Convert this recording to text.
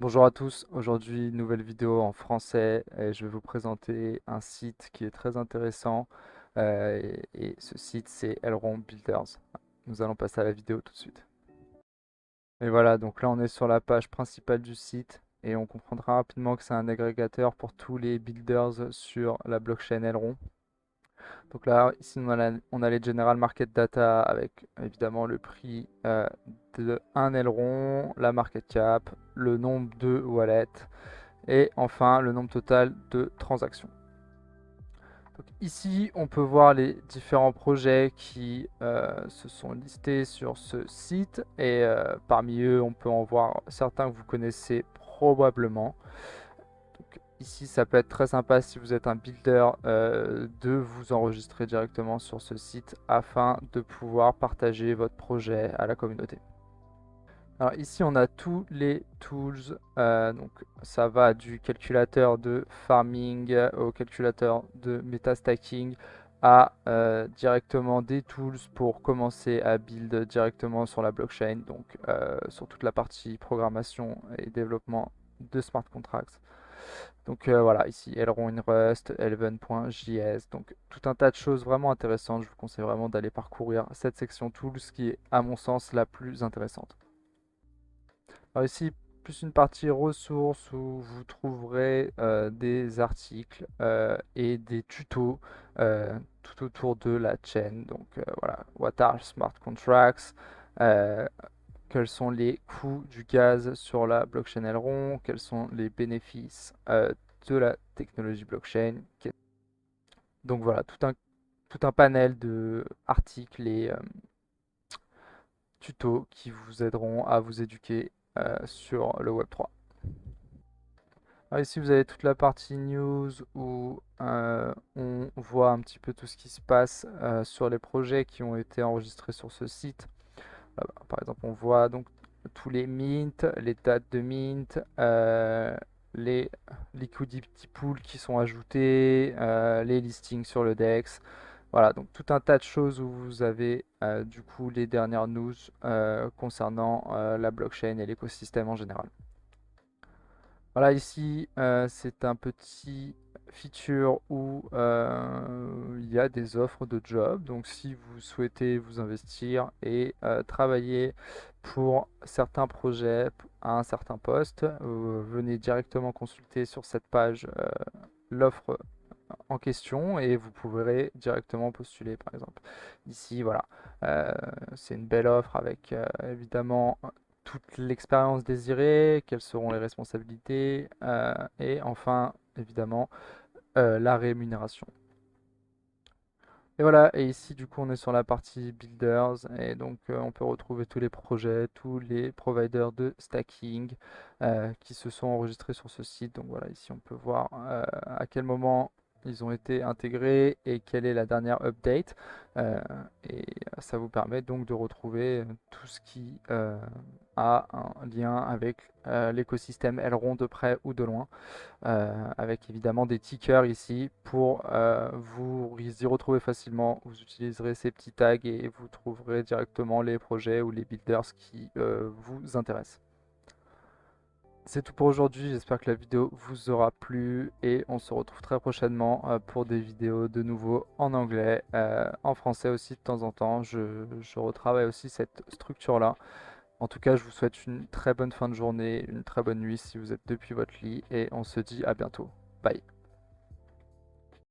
Bonjour à tous, aujourd'hui nouvelle vidéo en français et je vais vous présenter un site qui est très intéressant et ce site c'est Elrond Builders. Nous allons passer à la vidéo tout de suite. Et voilà, donc là on est sur la page principale du site et on comprendra rapidement que c'est un agrégateur pour tous les builders sur la blockchain Elrond. Donc là, ici, on a les General Market Data avec évidemment le prix de un aileron, la market cap, le nombre de wallets et enfin le nombre total de transactions. Donc ici, on peut voir les différents projets qui se sont listés sur ce site et parmi eux, on peut en voir certains que vous connaissez probablement. Donc, ici, ça peut être très sympa si vous êtes un builder de vous enregistrer directement sur ce site afin de pouvoir partager votre projet à la communauté. Alors ici, on a tous les tools. Donc ça va du calculateur de farming au calculateur de metastacking à directement des tools pour commencer à build directement sur la blockchain. Donc sur toute la partie programmation et développement de smart contracts. Donc voilà, ici Elrond in Rust, Eleven.js, donc tout un tas de choses vraiment intéressantes. Je vous conseille vraiment d'aller parcourir cette section tools qui est à mon sens la plus intéressante. Alors ici, plus une partie ressources où vous trouverez des articles et des tutos tout autour de la chaîne. Donc voilà, what are smart contracts, euh, quels sont les coûts du gaz sur la blockchain Elrond, quels sont les bénéfices de la technologie blockchain. Donc voilà, tout un panel de articles et tutos qui vous aideront à vous éduquer sur le Web3. Alors ici, vous avez toute la partie news où on voit un petit peu tout ce qui se passe sur les projets qui ont été enregistrés sur ce site. Par exemple, on voit donc tous les mints, les dates de mint, les liquidity pools qui sont ajoutés, les listings sur le DEX. Voilà, donc tout un tas de choses où vous avez du coup les dernières news concernant la blockchain et l'écosystème en général. Voilà, ici, c'est un petit feature où il y a des offres de job. Donc, si vous souhaitez vous investir et travailler pour certains projets à un certain poste, venez directement consulter sur cette page l'offre en question et vous pourrez directement postuler, par exemple. Ici, voilà, euh, c'est une belle offre avec évidemment toute l'expérience désirée, quelles seront les responsabilités et enfin, évidemment, la rémunération. Et voilà, et ici du coup on est sur la partie builders et donc on peut retrouver tous les projets, tous les providers de stacking qui se sont enregistrés sur ce site. Donc voilà, ici on peut voir à quel moment ils ont été intégrés et quelle est la dernière update. Euh, et ça vous permet donc de retrouver tout ce qui a un lien avec l'écosystème Elrond de près ou de loin avec évidemment des tickers ici pour vous y retrouver facilement. Vous utiliserez ces petits tags et vous trouverez directement les projets ou les builders qui vous intéressent. C'est tout pour aujourd'hui, j'espère que la vidéo vous aura plu et on se retrouve très prochainement pour des vidéos de nouveau en anglais, en français aussi de temps en temps. Je retravaille aussi cette structure-là. En tout cas, je vous souhaite une très bonne fin de journée, une très bonne nuit si vous êtes depuis votre lit et on se dit à bientôt. Bye.